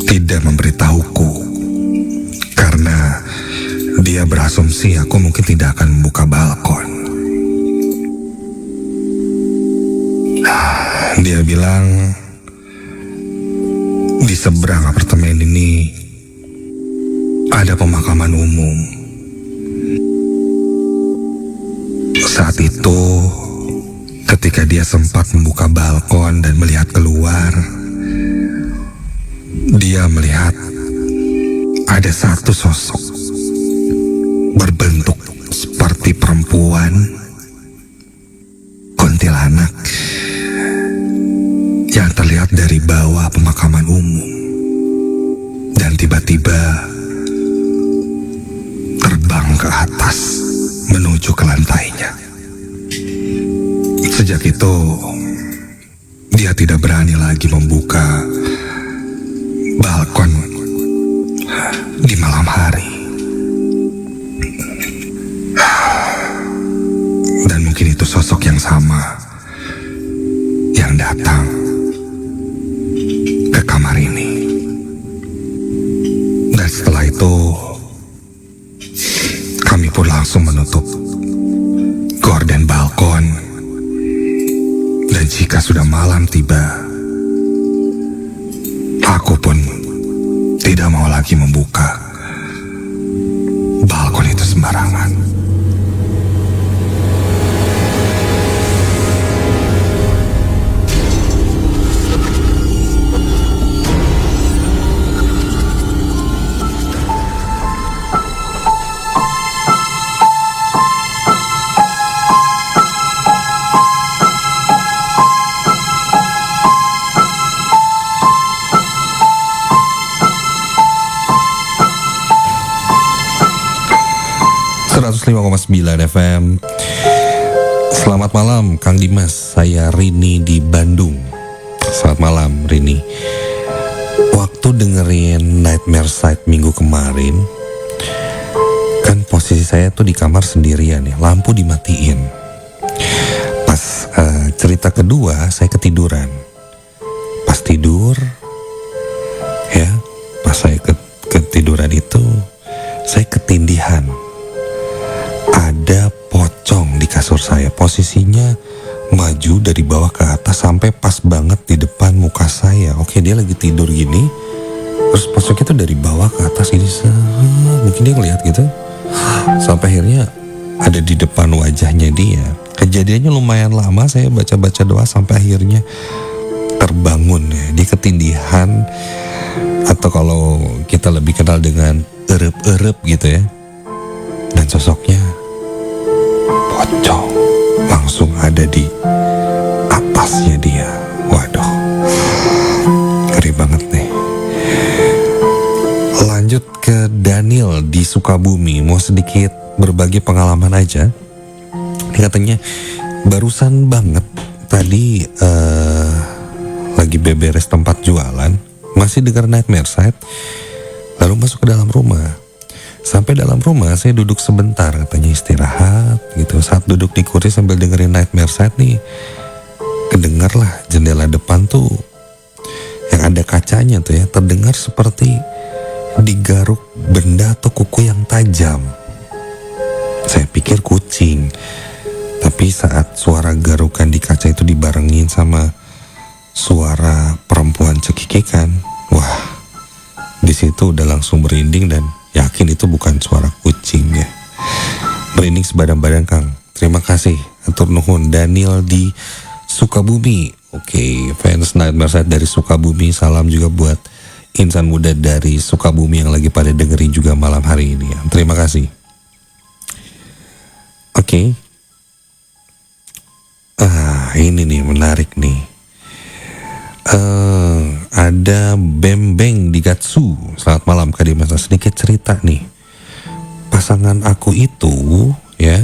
tidak memberitahuku karena dia berasumsi aku mungkin tidak akan membuka balkon. Dia bilang di seberang apartemen ini ada pemakaman umum. Saat itu, ketika dia sempat membuka balkon dan melihat keluar, dia melihat ada satu sosok berbentuk seperti perempuan, kuntilanak, yang terlihat dari bawah pemakaman umum dan tiba-tiba terbang ke atas menuju ke lantainya. Sejak itu dia tidak berani lagi membuka balkon di malam hari. Dan mungkin itu sosok yang sama yang datang ke kamar ini. Dan setelah itu kami pun langsung menutup gorden balkon. Dan jika sudah malam tiba, aku pun tidak mau lagi membuka balkon itu sembarangan. FM. Selamat malam Kang Dimas, saya Rini di Bandung. Selamat malam Rini. Waktu dengerin Nightmare Side minggu kemarin, kan posisi saya tuh di kamar sendirian ya, lampu dimatiin. Pas cerita kedua saya ketiduran. Pas tidur ya, pas saya ketiduran itu saya ketindihan. Ada pocong di kasur saya, posisinya maju dari bawah ke atas sampai pas banget di depan muka saya. Oke, dia lagi tidur gini, terus pocongnya tuh dari bawah ke atas gini, mungkin dia ngeliat gitu, sampai akhirnya ada di depan wajahnya dia. Kejadiannya lumayan lama, saya baca-baca doa sampai akhirnya terbangun ya. Dia ketindihan, atau kalau kita lebih kenal dengan erep-erep gitu ya. Dan sosoknya pocong langsung ada di atasnya dia. Waduh, ngeri banget nih. Lanjut ke Daniel di Sukabumi, mau sedikit berbagi pengalaman aja. Ini katanya barusan banget tadi lagi beberes tempat jualan, masih dengar Nightmare Side, lalu masuk ke dalam rumah. Sampai dalam rumah saya duduk sebentar, katanya istirahat gitu. Saat duduk di kursi sambil dengerin Nightmare Side nih, kedengar lah jendela depan tuh yang ada kacanya tuh ya, terdengar seperti digaruk benda atau kuku yang tajam. Saya pikir kucing, tapi saat suara garukan di kaca itu dibarengin sama suara perempuan perempuan cekikikan. Wah, di situ udah langsung merinding dan yakin itu bukan suara kucing ya. Merinding sebadan-badan Kang. Terima kasih. Atur nuhun. Daniel di Sukabumi. Oke, fans Nightmare Side dari Sukabumi. Salam juga buat insan muda dari Sukabumi yang lagi pada dengerin juga malam hari ini ya. Terima kasih. Oke. Ini nih menarik nih. Ada Bembeng di Gatsu. Selamat malam Kak Dimas. Sedikit cerita nih. Pasangan aku itu ya.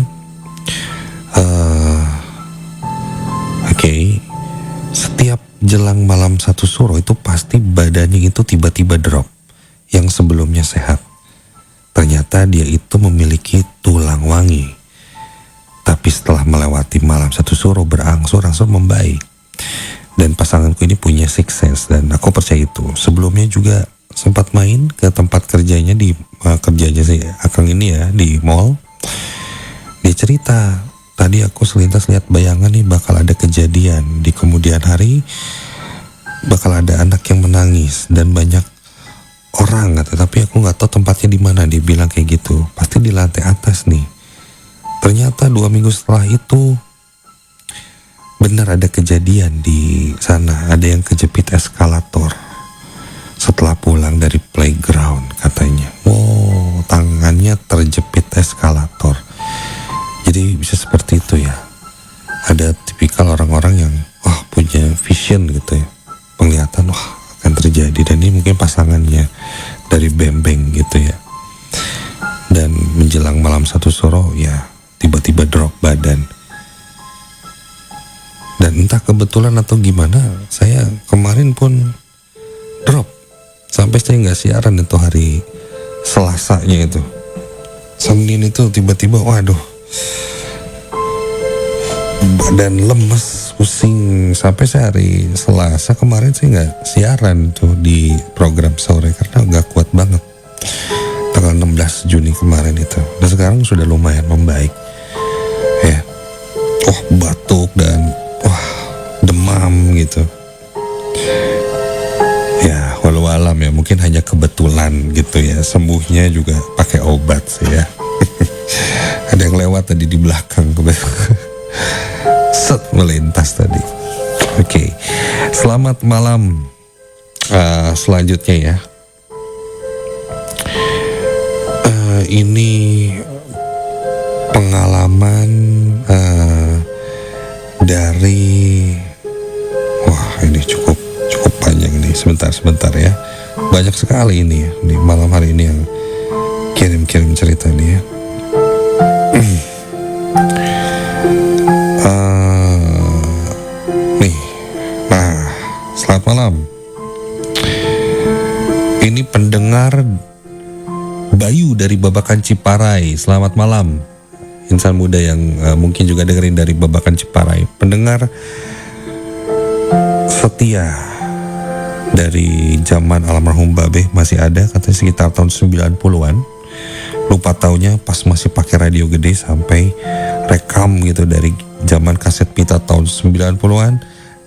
Oke. Setiap jelang malam satu suro itu pasti badannya itu tiba-tiba drop. Yang sebelumnya sehat. Ternyata dia itu memiliki tulang wangi. Tapi setelah melewati malam satu suro berangsur-angsur membaik. Dan pasanganku ini punya sixth sense dan aku percaya itu. Sebelumnya juga sempat main ke tempat kerjanya kerjanya si Akang ini ya di mall. Dia cerita, tadi aku selintas lihat bayangan nih bakal ada kejadian di kemudian hari, bakal ada anak yang menangis dan banyak orang tapi aku nggak tahu tempatnya di mana. Dia bilang kayak gitu, pasti di lantai atas nih. Ternyata 2 minggu setelah itu benar ada kejadian di sana. Ada yang kejepit eskalator setelah pulang dari playground katanya. Wow, tangannya terjepit eskalator. Jadi bisa seperti itu ya. Ada tipikal orang-orang yang punya vision gitu ya. Penglihatan akan terjadi. Dan ini mungkin pasangannya dari Bembeng gitu ya. Dan menjelang malam satu suro ya tiba-tiba drop badan. Dan entah kebetulan atau gimana, saya kemarin pun drop. Sampai saya gak siaran itu hari Selasanya itu. Senin itu tiba-tiba waduh, badan lemes, pusing. Sampai saya hari Selasa kemarin saya gak siaran tuh di program sore karena gak kuat banget. Tanggal 16 Juni kemarin itu. Dan sekarang sudah lumayan membaik ya. Batuk dan demam gitu ya. Walau alam ya, mungkin hanya kebetulan gitu ya. Sembuhnya juga pakai obat sih ya. Ada yang lewat tadi di belakang set melintas tadi. Oke. Selamat malam. Selanjutnya ya. Ini pengalaman dari ini cukup panjang nih. Sebentar ya. Banyak sekali ini ya di malam hari ini yang kirim cerita nih ya. Selamat malam. Ini pendengar Bayu dari Babakan Ciparai. Selamat malam. Insan muda yang mungkin juga dengerin dari Babakan Ciparai. Pendengar setia dari zaman almarhum Babe masih ada, katanya sekitar tahun 90-an. Lupa taunya pas masih pakai radio gede sampai rekam gitu dari zaman kaset pita tahun 90-an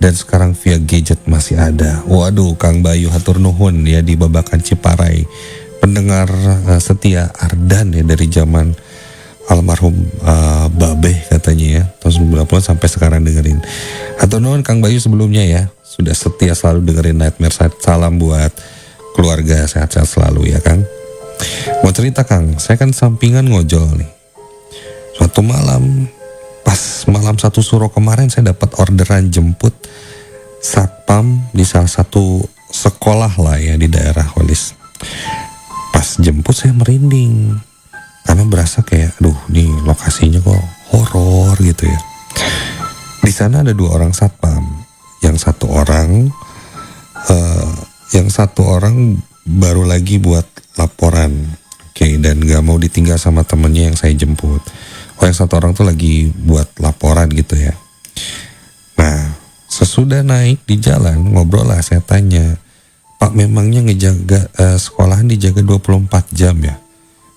dan sekarang via gadget masih ada. Waduh, Kang Bayu hatur nuhun ya di Babakan Ciparai. Pendengar setia Ardan ya dari zaman almarhum Babe katanya ya, tahun 90-an sampai sekarang dengerin. Hatur nuhun Kang Bayu sebelumnya ya, sudah setia selalu dengerin Nightmare Side. Salam buat keluarga, sehat-sehat selalu ya Kang. Mau cerita Kang, saya kan sampingan ngojol nih. Suatu malam, pas malam satu suro kemarin saya dapat orderan jemput satpam di salah satu sekolah lah ya di daerah Walis. Pas jemput saya merinding karena berasa kayak, aduh nih lokasinya kok horor gitu ya. Di sana ada 2 orang satpam, yang satu orang baru lagi buat laporan, dan gak mau ditinggal sama temennya yang saya jemput. Yang satu orang tuh lagi buat laporan gitu ya. Nah, sesudah naik di jalan ngobrol lah, saya tanya, Pak memangnya ngejaga sekolahan dijaga 24 jam ya?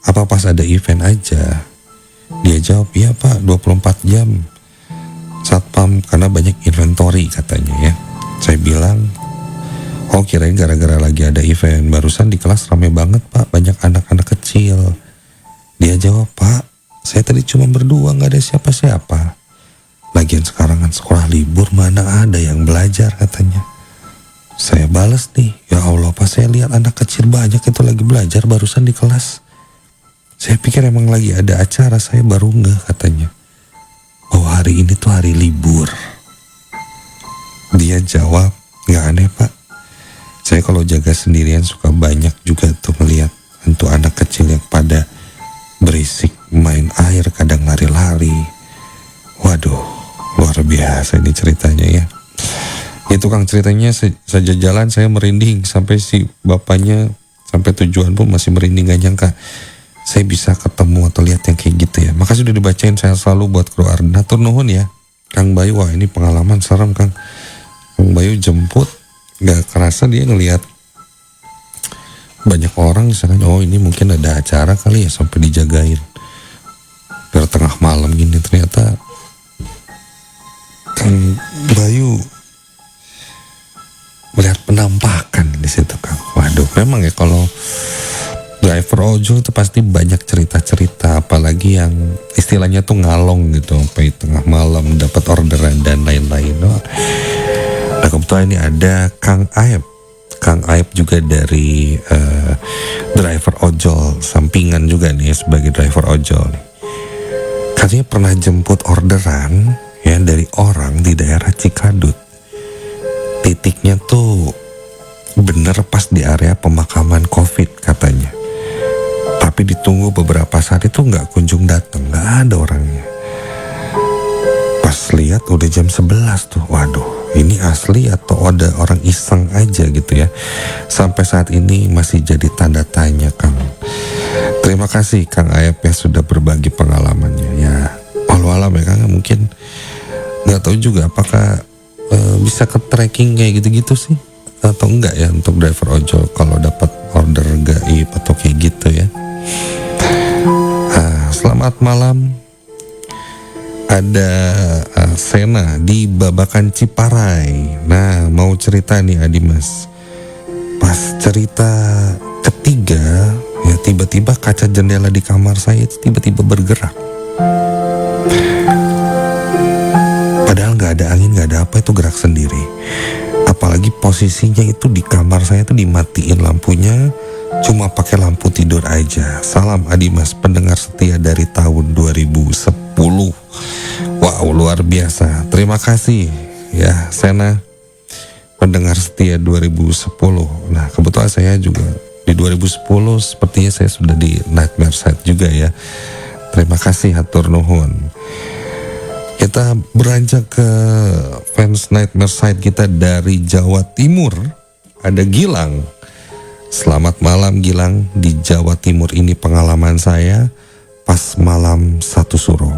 Apa pas ada event aja? Dia jawab, iya Pak 24 jam satpam karena banyak inventory katanya ya. Saya bilang, Oh, kirain gara-gara lagi ada event. Barusan di kelas rame banget Pak, banyak anak-anak kecil. Dia jawab, Pak, saya tadi cuma berdua, gak ada siapa-siapa. Lagian sekarang kan sekolah libur, mana ada yang belajar katanya. Saya balas nih, ya Allah Pak, saya lihat anak kecil banyak itu lagi belajar barusan di kelas. Saya pikir emang lagi ada acara, saya baru ngeh katanya. Oh, hari ini tuh hari libur. Dia jawab, gak aneh Pak. Saya kalau jaga sendirian suka banyak juga tuh melihat untuk anak kecil yang pada berisik, main air, kadang lari-lari. Waduh, luar biasa ini ceritanya ya. Itu Kang ceritanya saja jalan saya merinding, sampai si bapaknya sampai tujuan pun masih merinding, gak nyangka saya bisa ketemu atau lihat yang kayak gitu ya. Makasih udah dibacain, saya selalu buat keluar. Natur nuhun ya Kang Bayu. Wah ini pengalaman serem Kang Bayu jemput, gak kerasa dia ngelihat banyak orang misalkan, oh ini mungkin ada acara kali ya, sampai dijagain biar tengah malam gini. Ternyata Kang Bayu melihat penampakan di situ Kang. Waduh, memang ya kalau driver ojol itu pasti banyak cerita-cerita, apalagi yang istilahnya tuh ngalong gitu sampai tengah malam dapat orderan dan lain-lain. Nah kebetulan ini ada Kang Aib juga dari driver ojol sampingan juga nih sebagai driver ojol nih. Katanya pernah jemput orderan ya dari orang di daerah Cikadut. Titiknya tuh bener pas di area pemakaman COVID katanya. Tapi ditunggu beberapa saat itu nggak kunjung datang, nggak ada orangnya. Pas lihat udah jam 11 tuh, waduh ini asli atau ada orang iseng aja gitu ya. Sampai saat ini masih jadi tanda tanya Kang. Terima kasih Kang Ayep ya sudah berbagi pengalamannya ya. Walau alam ya Kang, mungkin nggak tahu juga apakah bisa ke tracking kayak gitu-gitu sih atau enggak ya untuk driver ojol kalau dapat order gaib atau kayak gitu ya. Selamat malam. Ada Sena di Babakan Ciparai. Nah mau cerita nih Adimas. Pas cerita ketiga ya tiba-tiba kaca jendela di kamar saya itu tiba-tiba bergerak. Padahal gak ada angin, gak ada apa, itu gerak sendiri. Apalagi posisinya itu di kamar saya tuh dimatiin lampunya, cuma pakai lampu tidur aja. Salam Adimas, pendengar setia dari tahun 2010. Wow, luar biasa. Terima kasih ya Sena, pendengar setia 2010. Nah kebetulan saya juga di 2010 sepertinya saya sudah di Nightmare Side juga ya. Terima kasih hatur nuhun. Kita beranjak ke fans Nightmare Side kita dari Jawa Timur. Ada Gilang. Selamat malam Gilang. Di Jawa Timur ini pengalaman saya pas malam 1 Suro.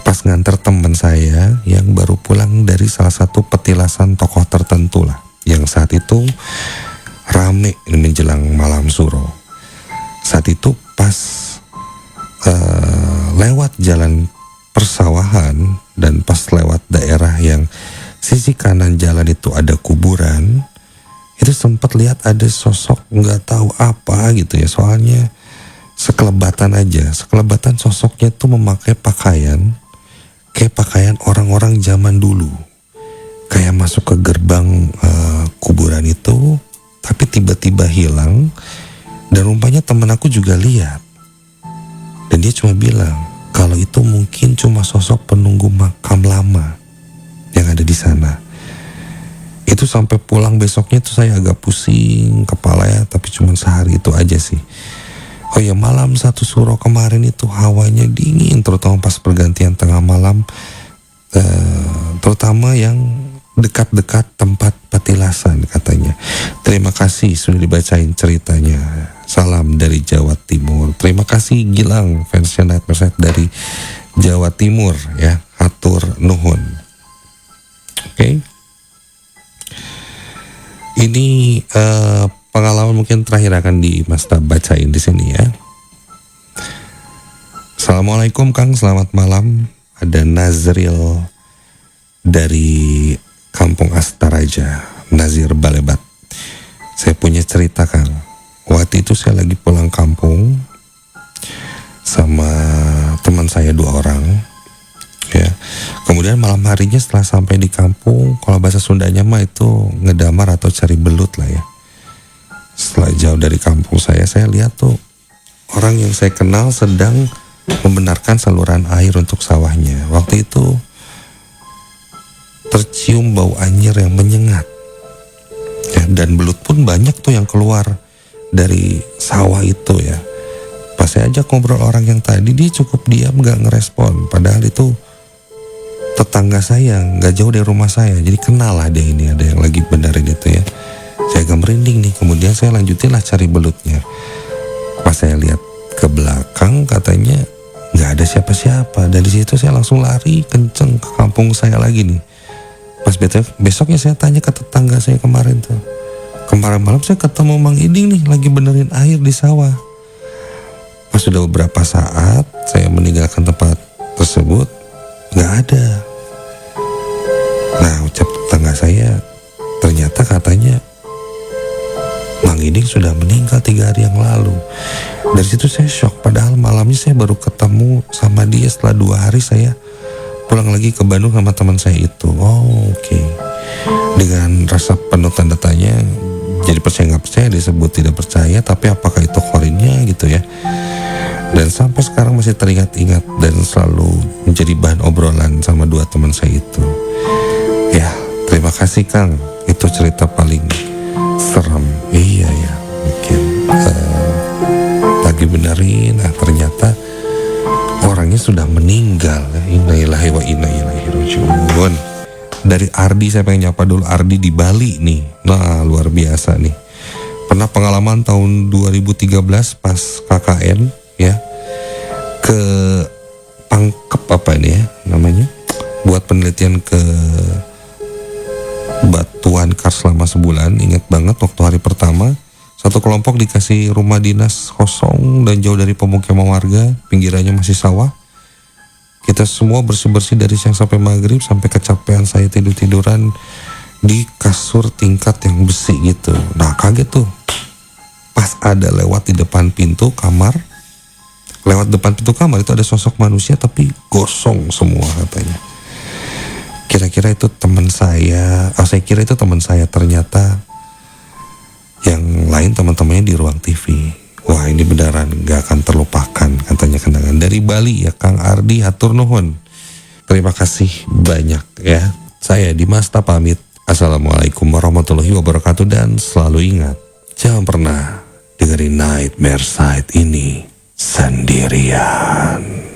Pas nganter teman saya yang baru pulang dari salah satu petilasan tokoh tertentu lah. Yang saat itu rame menjelang malam Suro. Saat itu pas lewat jalan persawahan dan pas lewat daerah yang sisi kanan jalan itu ada kuburan, itu sempat lihat ada sosok nggak tahu apa gitu ya, soalnya sekelebatan aja, sekelebatan sosoknya tuh memakai pakaian kayak pakaian orang-orang zaman dulu, kayak masuk ke gerbang kuburan itu, tapi tiba-tiba hilang. Dan rupanya temen aku juga lihat, dan dia cuma bilang kalau itu mungkin cuma sosok penunggu makam lama yang ada di sana. Itu sampai pulang besoknya tuh saya agak pusing kepala ya, tapi cuma sehari itu aja sih. Oh ya, malam 1 Suro kemarin itu hawanya dingin, terutama pas pergantian tengah malam, terutama yang dekat-dekat tempat petilasan katanya. Terima kasih sudah dibacain ceritanya. Salam dari Jawa Timur. Terima kasih Gilang, fansnya Nightmare Side dari Jawa Timur ya. Hatur nuhun. Oke. Ini pengalaman mungkin terakhir akan Mas Tab bacain di sini ya. Assalamualaikum Kang, selamat malam. Ada Nazril dari Kampung Astaraja, Nazir Balebat. Saya punya cerita, Kang. Waktu itu saya lagi pulang kampung sama teman saya 2 orang. Ya. Kemudian malam harinya setelah sampai di kampung, kalau bahasa Sundanya mah itu ngedamar atau cari belut lah ya. Setelah jauh dari kampung saya lihat tuh orang yang saya kenal sedang membenarkan saluran air untuk sawahnya. Waktu itu tercium bau anyir yang menyengat. Ya, dan belut pun banyak tuh yang keluar dari sawah itu ya. Pas saya ajak ngobrol orang yang tadi, dia cukup diam, gak ngerespon. Padahal itu tetangga saya, gak jauh dari rumah saya. Jadi kenal lah dia ini, ada yang lagi benerin itu ya. Saya agak merinding nih. Kemudian saya lanjutin lah cari belutnya. Pas saya lihat ke belakang, katanya gak ada siapa-siapa. Dari situ saya langsung lari kenceng ke kampung saya lagi nih. Pas besoknya saya tanya ke tetangga saya kemarin tuh. Kemarin malam saya ketemu Mang Iding nih lagi benerin air di sawah. Pas sudah beberapa saat saya meninggalkan tempat tersebut, gak ada. Nah, ucap tetangga saya, ternyata katanya Mang Iding sudah meninggal 3 hari yang lalu. Dari situ saya shock, padahal malamnya saya baru ketemu sama dia. Setelah 2 hari saya pulang lagi ke Bandung sama teman saya itu. Oh, oke. Dengan rasa penuh tanda tanya, jadi percaya nggak percaya, disebut tidak percaya, tapi apakah itu korinnya gitu ya. Dan sampai sekarang masih teringat-ingat dan selalu menjadi bahan obrolan sama 2 teman saya itu. Ya, terima kasih Kang. Itu cerita paling serem. Iya ya, mungkin lagi benerin, ternyata orangnya sudah meninggal. Innalillahi wa inna ilaihi raji'un. Dari Ardi, saya pengen nyapa dulu Ardi di Bali nih. Nah, luar biasa nih. Pernah pengalaman tahun 2013 pas KKN ya, ke Pangkep apa ini ya namanya, buat penelitian ke Batuan Kars selama sebulan. Ingat banget waktu hari pertama, satu kelompok dikasih rumah dinas kosong dan jauh dari pemukiman warga, pinggirannya masih sawah. Kita semua bersih-bersih dari siang sampai maghrib, sampai kecapean saya tidur-tiduran di kasur tingkat yang besi gitu. Nah, kaget tuh pas ada lewat di depan pintu kamar. Lewat depan pintu kamar itu ada sosok manusia tapi gosong semua katanya. Kira-kira itu teman saya, saya kira itu teman saya, ternyata yang lain teman-temannya di ruang TV. Wah, ini beneran gak akan terlupakan katanya kenangan dari Bali ya Kang Ardi, hatur nuhun. Terima kasih banyak ya. Saya Dimasta pamit. Assalamualaikum warahmatullahi wabarakatuh, dan selalu ingat, jangan pernah dengerin Nightmare Side ini sendirian.